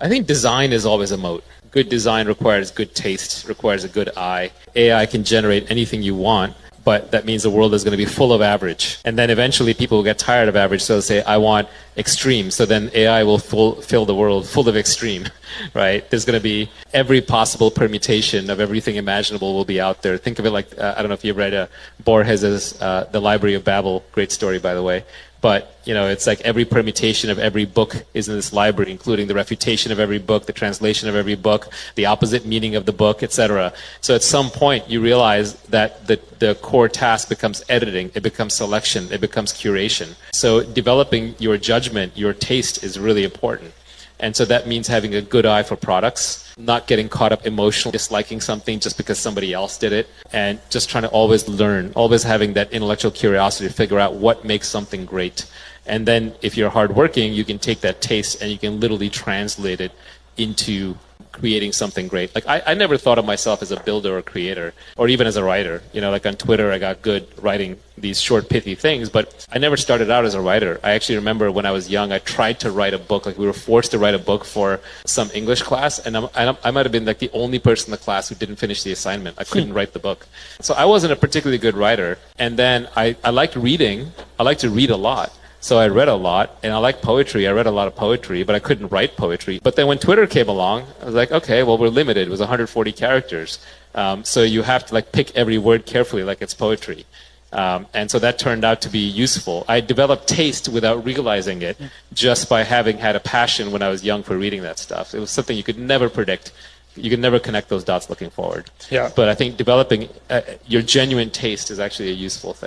I think design is always a moat. Good design requires good taste, requires a good eye. AI can generate anything you want, but that means the world is going to be full of average. And then eventually people will get tired of average, so they'll say, I want extreme. So then AI will fill the world full of extreme, right? There's going to be every possible permutation of everything imaginable will be out there. Think of it like, I don't know if you've read Borges's The Library of Babel. Great story, by the way. But, it's like every permutation of every book is in this library, including the refutation of every book, the translation of every book, the opposite meaning of the book, etc. So at some point, you realize that the core task becomes editing, it becomes selection, it becomes curation. So developing your judgment, your taste is really important. And so that means having a good eye for products, not getting caught up emotionally disliking something just because somebody else did it, and just trying to always learn, always having that intellectual curiosity to figure out what makes something great. And then if you're hardworking, you can take that taste and you can literally translate it into creating something great. Like I never thought of myself as a builder or creator, or even as a writer. Like on Twitter, I got good writing these short, pithy things, but I never started out as a writer. I actually remember when I was young, I tried to write a book. Like we were forced to write a book for some English class, and I might have been like the only person in the class who didn't finish the assignment. I couldn't write the book. So I wasn't a particularly good writer. And then I liked reading. I liked to read a lot. So I read a lot, and I like poetry. I read a lot of poetry, but I couldn't write poetry. But then when Twitter came along, I was like, okay, well, we're limited. It was 140 characters. So you have to pick every word carefully like it's poetry. And so that turned out to be useful. I developed taste without realizing it just by having had a passion when I was young for reading that stuff. It was something you could never predict. You could never connect those dots looking forward. Yeah. But I think developing your genuine taste is actually a useful thing.